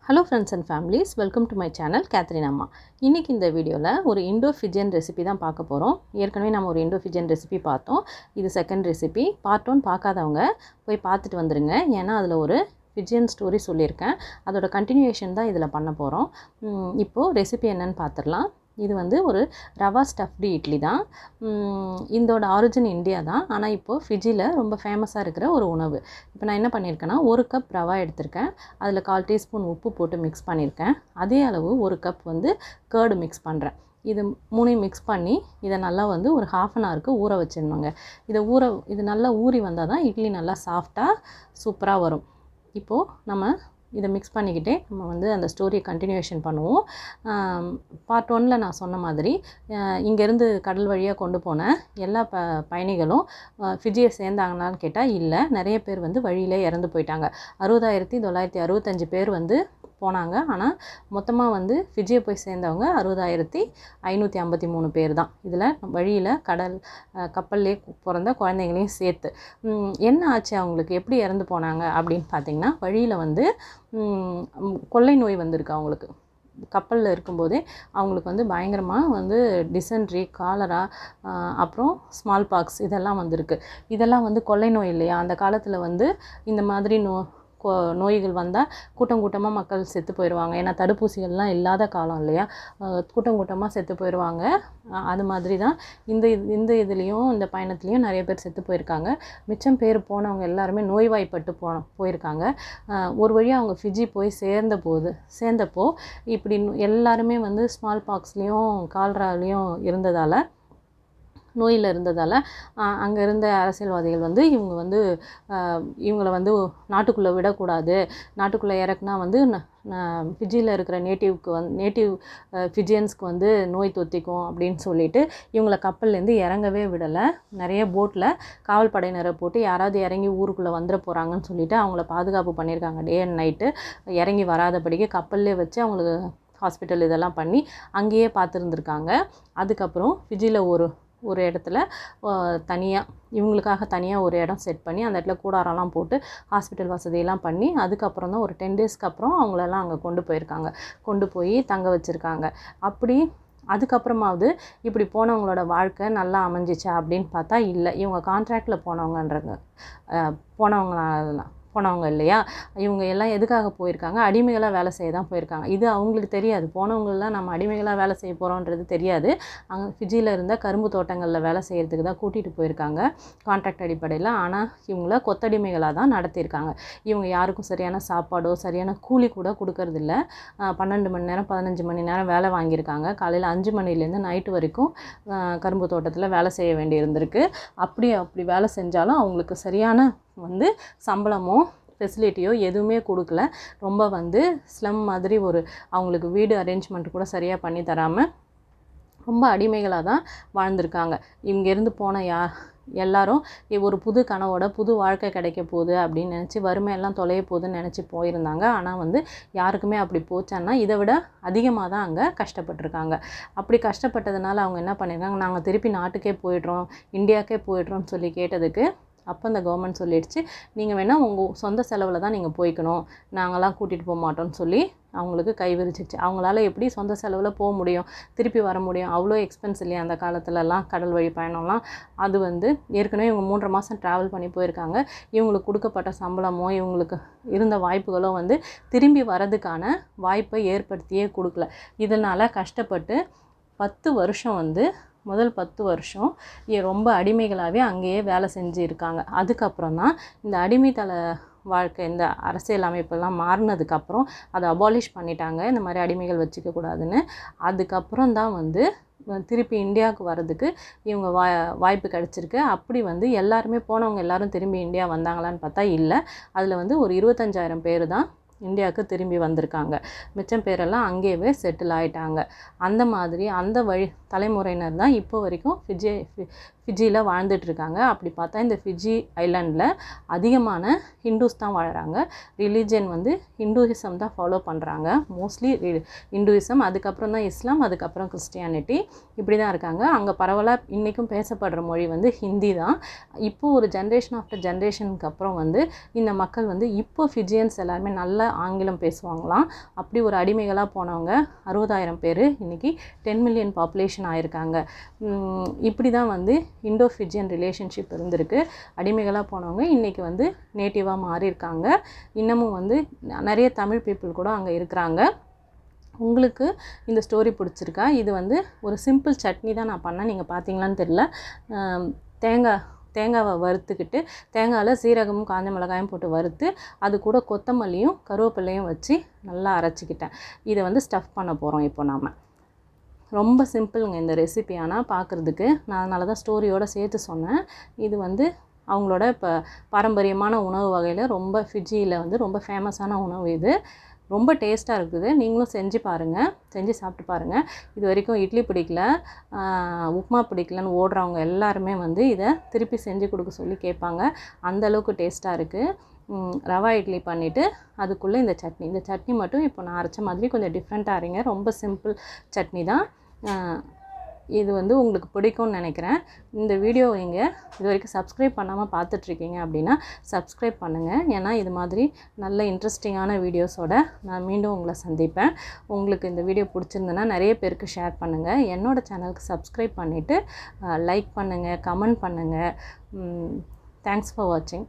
Hello friends and families, welcome to my channel Catherine Amma. இன்னைக்கு இந்த வீடியோல ஒரு Indo-Fijian ரெசிபி தான் பார்க்க போறோம். ஏற்கனவே நம்ம ஒரு Indo-Fijian ரெசிபி பார்த்தோம். இது செகண்ட் ரெசிபி. பார்ட் 1 பார்க்காதவங்க போய் பார்த்துட்டு வந்துருங்க. ஏன்னா அதுல ஒரு Fijian ஸ்டோரி சொல்லியிருக்கேன். அதோட கண்டினியூவேஷன் தான் இதில் பண்ண போகிறோம். இப்போது ரெசிபி என்னன்னு பார்த்துடலாம். இது வந்து ஒரு ரவா ஸ்டஃப்டு இட்லி தான். இதோட ஆரிஜின் இந்தியா தான். ஆனால் இப்போது ஃபிஜியில் ரொம்ப ஃபேமஸாக இருக்கிற ஒரு உணவு. இப்போ நான் என்ன பண்ணியிருக்கேன்னா 1 கப் ரவா எடுத்திருக்கேன். அதில் 1/4 டீஸ்பூன் உப்பு போட்டு மிக்ஸ் பண்ணியிருக்கேன். அதே அளவு 1 கப் வந்து கேர்டு மிக்ஸ் பண்ணுறேன். இது மூணையும் மிக்ஸ் பண்ணி இதை நல்லா வந்து ஒரு 1/2 அன் ஹவருக்கு ஊற வச்சிடணுங்க. இது நல்லா ஊறி வந்தால் தான் இட்லி நல்லா சாஃப்டாக சூப்பராக வரும். இப்போது நம்ம இதை மிக்ஸ் பண்ணிக்கிட்டே நம்ம வந்து அந்த ஸ்டோரியை கண்டினியூஷன் பண்ணுவோம். பார்ட் 1ல் நான் சொன்ன மாதிரி இங்கேருந்து கடல் வழியாக கொண்டு போன எல்லா பயணிகளும் ஃபிஜியை சேர்ந்தாங்களான்னு கேட்டால் இல்லை. நிறைய பேர் வந்து வழியிலே இறந்து போயிட்டாங்க. 60,965 பேர் வந்து போனாங்க. ஆனால் மொத்தமாக வந்து ஃபிஜியை போய் சேர்ந்தவங்க 60,553 பேர் தான். இதில் வழியில் கப்பல்லே பிறந்த குழந்தைங்களையும் சேர்த்து. என்ன ஆச்சு அவங்களுக்கு, எப்படி இறந்து போனாங்க அப்படின்னு பார்த்திங்கன்னா, வழியில் வந்து கொள்ளை நோய் வந்திருக்கு அவங்களுக்கு. கப்பலில் இருக்கும்போதே அவங்களுக்கு வந்து பயங்கரமாக வந்து டிசென்ட்ரி, காலரா, அப்புறம் ஸ்மால் பாக்ஸ் இதெல்லாம் வந்திருக்கு. இதெல்லாம் வந்து கொள்ளை நோய் இல்லையா? அந்த காலத்தில் வந்து இந்த மாதிரி நோய்கள் வந்தால் கூட்டமாக மக்கள் செத்து போயிடுவாங்க. ஏன்னா தடுப்பூசிகள்லாம் இல்லாத காலம் இல்லையா? கூட்டமாக செத்து போயிடுவாங்க. அது மாதிரி தான் இந்த இதுலேயும் இந்த பயணத்துலேயும் நிறைய பேர் செத்து போயிருக்காங்க. மிச்சம் பேர் போனவங்க எல்லாருமே நோய்வாய்ப்பட்டு போயிருக்காங்க. ஒரு வழியாக அவங்க ஃபிஜி போய் சேர்ந்தப்போ இப்படி எல்லாருமே வந்து ஸ்மால் பாக்ஸ்லேயும் கால்ராலையும் நோயில் இருந்ததால் அங்கே இருந்த அரசியல்வாதிகள் வந்து இவங்களை வந்து நாட்டுக்குள்ளே விடக்கூடாது, நாட்டுக்குள்ளே இறக்குனா வந்து ஃபிஜியில் இருக்கிற நேட்டிவ் ஃபிஜியன்ஸ்க்கு வந்து நோய் தொத்திக்கும் அப்படின்னு சொல்லிட்டு இவங்களை கப்பல்லேருந்து இறங்கவே விடலை. நிறைய போட்டில் காவல் படையினரை போட்டு யாராவது இறங்கி ஊருக்குள்ளே வந்துட போகிறாங்கன்னு சொல்லிட்டு அவங்கள பாதுகாப்பு பண்ணியிருக்காங்க. டே அண்ட் நைட்டு இறங்கி வராதபடிக்கு கப்பல்லே வச்சு அவங்களுக்கு ஹாஸ்பிட்டல் இதெல்லாம் பண்ணி அங்கேயே பார்த்துருந்துருக்காங்க. அதுக்கப்புறம் ஃபிஜியில் ஒரு இடத்துல இவங்களுக்காக தனியாக ஒரு இடம் செட் பண்ணி அந்த இடத்துல கூடாரெல்லாம் போட்டு ஹாஸ்பிட்டல் வசதியெல்லாம் பண்ணி அதுக்கப்புறம் தான் ஒரு 10 டேஸ்க்கு அப்புறம் அவங்களெல்லாம் அங்கே கொண்டு போய் தங்க வச்சுருக்காங்க. அப்படி அதுக்கப்புறமாவது இப்படி போனவங்களோட வாழ்க்கை நல்லா அமைஞ்சிச்சா அப்படின்னு பார்த்தா இல்லை. இவங்க கான்ட்ராக்டில் போனவங்க இல்லையா? இவங்க எல்லாம் எதுக்காக போயிருக்காங்க? அடிமைகளாக வேலை செய்ய தான் போயிருக்காங்க. இது அவங்களுக்கு தெரியாது. போனவங்களெலாம் நம்ம அடிமைகளாக வேலை செய்ய போகிறோன்றது தெரியாது. அங்கே ஃபிஜியில் இருந்த கரும்பு தோட்டங்களில் வேலை செய்கிறதுக்கு தான் கூட்டிகிட்டு போயிருக்காங்க கான்ட்ராக்ட் அடிப்படையில். ஆனால் இவங்கள கொத்தடிமைகளாக தான் நடத்தியிருக்காங்க. இவங்க யாருக்கும் சரியான சாப்பாடோ சரியான கூலி கூட கொடுக்கறதில்ல. 12 மணி நேரம் 15 மணி நேரம் வேலை வாங்கியிருக்காங்க. காலையில் 5 மணிலேருந்து நைட்டு வரைக்கும் கரும்பு தோட்டத்தில் வேலை செய்ய வேண்டி இருந்திருக்கு. அப்படி வேலை செஞ்சாலும் அவங்களுக்கு சரியான வந்து சம்பளமோ ஃபெசிலிட்டியோ எதுவுமே கொடுக்கல. ரொம்ப வந்து ஸ்லம் மாதிரி அவங்களுக்கு வீடு அரேஞ்ச்மெண்ட் கூட சரியாக பண்ணி தராமல் ரொம்ப அடிமைகளாக தான் வாழ்ந்திருக்காங்க. இங்கேருந்து போன எல்லாரும் ஒரு புது கனவோட புது வாழ்க்கை கிடைக்க போகுது அப்படின்னு நினச்சி வறுமையெல்லாம் தொலைய போகுதுன்னு நினச்சி போயிருந்தாங்க. ஆனால் வந்து யாருக்குமே அப்படி போச்சான்னா இதை விட அதிகமாக தான் அங்கே கஷ்டப்பட்டுருக்காங்க. அப்படி கஷ்டப்பட்டதுனால அவங்க என்ன பண்ணியிருக்காங்க, நாங்கள் திருப்பி நாட்டுக்கே போயிடுறோம், இந்தியாவுக்கே போயிடுறோம்னு சொல்லி கேட்டதுக்கு அப்போ இந்த கவர்மெண்ட் சொல்லிடுச்சு, நீங்கள் வேணால் உங்கள் சொந்த செலவில் தான் நீங்கள் போய்க்கணும், நாங்களாம் கூட்டிகிட்டு போக மாட்டோம்னு சொல்லி அவங்களுக்கு கை விரிச்சிச்சு. அவங்களால எப்படி சொந்த செலவில் போக முடியும், திருப்பி வர முடியும்? அவ்வளோ எக்ஸ்பென்ஸ் இல்லையா அந்த காலத்துலலாம் கடல் வழி பயணம்லாம். அது வந்து ஏற்கனவே இவங்க 3.5 மாதம் ட்ராவல் பண்ணி போயிருக்காங்க. இவங்களுக்கு கொடுக்கப்பட்ட சம்பளமோ இவங்களுக்கு இருந்த வாய்ப்புகளோ வந்து திரும்பி வரதுக்கான வாய்ப்பை ஏற்படுத்தியே கொடுக்கல. இதனால் கஷ்டப்பட்டு 10 வருஷம் வந்து முதல் 10 வருஷம் ரொம்ப அடிமைகளாகவே அங்கேயே வேலை செஞ்சுருக்காங்க. அதுக்கப்புறம் தான் இந்த அடிமைத்தள வாழ்க்கை, இந்த அரசியல் அமைப்பெல்லாம் மாறினதுக்கப்புறம் அதை அபாலிஷ் பண்ணிட்டாங்க. இந்த மாதிரி அடிமைகள் வச்சுக்கக்கூடாதுன்னு. அதுக்கப்புறம் தான் வந்து திருப்பி இந்தியாவுக்கு வர்றதுக்கு இவங்க வாய்ப்பு கிடச்சிருக்கு. அப்படி வந்து எல்லாருமே போனவங்க எல்லாரும் திரும்பி இந்தியா வந்தாங்களான்னு பார்த்தா இல்லை. அதில் வந்து ஒரு 25,000 பேர் தான் இந்தியாவுக்கு திரும்பி வந்திருக்காங்க. மிச்சம் பேரெல்லாம் அங்கேயே செட்டில் ஆகிட்டாங்க. அந்த மாதிரி அந்த தலைமுறையினர் தான் இப்போ வரைக்கும் ஃபிஜியில் வாழ்ந்துட்டுருக்காங்க. அப்படி பார்த்தா இந்த ஃபிஜி ஐலாண்டில் அதிகமான ஹிந்துஸ் தான் வாழுறாங்க. ரிலீஜன் வந்து ஹிந்துயிசம் தான் ஃபாலோ பண்ணுறாங்க. மோஸ்ட்லி ஹிந்துயிசம், அதுக்கப்புறம் தான் இஸ்லாம், அதுக்கப்புறம் கிறிஸ்டியானிட்டி, இப்படி தான் இருக்காங்க. அங்கே பரவலாக இன்றைக்கும் பேசப்படுற மொழி வந்து ஹிந்தி தான். இப்போது ஒரு ஜென்ரேஷன் ஆஃப்டர் ஜென்ரேஷனுக்கு அப்புறம் வந்து இந்த மக்கள் வந்து இப்போ ஃபிஜியன்ஸ் எல்லாருமே நல்ல ஆங்கிலம் பேசுவாங்களாம். அப்படி ஒரு அடிமைகளாக போனவங்க 60,000 பேர் இன்றைக்கி 10 மில்லியன் பாப்புலேஷன் ஆயிருக்காங்க. இப்படி தான் வந்து இண்டோ-ஃபிஜியன் ரிலேஷன்ஷிப் இருந்திருக்கு. அடிமைகளாக போனவங்க இன்றைக்கி வந்து நேட்டிவாக மாறியிருக்காங்க. இன்னமும் வந்து நிறைய தமிழ் பீப்புள் கூட அங்கே இருக்கிறாங்க. உங்களுக்கு இந்த ஸ்டோரி பிடிச்சிருக்கா? இது வந்து ஒரு சிம்பிள் சட்னி தான் நான் பண்ணேன். நீங்கள் பார்த்தீங்களான்னு தெரியல. தேங்காவை வறுத்துக்கிட்டு தேங்காயில் சீரகமும் காஞ்ச மிளகாயும் போட்டு வறுத்து அது கூட கொத்தமல்லியும் கருவேப்பிலையும் வச்சு நல்லா அரைச்சிக்கிட்டேன். இதை வந்து ஸ்டஃப் பண்ண போகிறோம் இப்போ நாம். ரொம்ப சிம்பிளுங்க இந்த ரெசிபி. ஆனால் பார்க்குறதுக்கு நான் அதனால தான் ஸ்டோரியோடு சேர்த்து சொன்னேன். இது வந்து அவங்களோட இப்போ பாரம்பரியமான உணவு வகையில் ரொம்ப ஃபிஜியில் வந்து ரொம்ப ஃபேமஸான உணவு. இது ரொம்ப டேஸ்ட்டாக இருக்குது. நீங்களும் செஞ்சு பாருங்கள், செஞ்சு சாப்பிட்டு பாருங்கள். இது வரைக்கும் இட்லி பிடிக்கல, உப்புமா பிடிக்கலன்னு ஓடுறவங்க எல்லாருமே வந்து இதை திருப்பி செஞ்சு கொடுக்க சொல்லி கேட்பாங்க. அந்தளவுக்கு டேஸ்ட்டாக இருக்குது. ரவா இட்லி பண்ணிவிட்டு அதுக்குள்ளே இந்த சட்னி மட்டும் இப்போ நான் அரைச்ச மாதிரி கொஞ்சம் டிஃப்ரெண்ட்டாக அரைங்க. ரொம்ப சிம்பிள் சட்னி தான். இது வந்து உங்களுக்கு பிடிக்கும்னு நினைக்கிறேன். இந்த வீடியோ நீங்கள் இது வரைக்கும் சப்ஸ்கிரைப் பண்ணாமல் பார்த்துட்ருக்கீங்க அப்படின்னா சப்ஸ்கிரைப் பண்ணுங்கள். ஏன்னா இது மாதிரி நல்ல இன்ட்ரெஸ்டிங்கான வீடியோஸோடு நான் மீண்டும் உங்களை சந்திப்பேன். உங்களுக்கு இந்த வீடியோ பிடிச்சிருந்ததுன்னா நிறைய பேருக்கு ஷேர் பண்ணுங்கள். என்னோடய சேனலுக்கு சப்ஸ்கிரைப் பண்ணிவிட்டு லைக் பண்ணுங்கள், கமெண்ட் பண்ணுங்கள். தேங்க்ஸ் ஃபார் வாட்சிங்.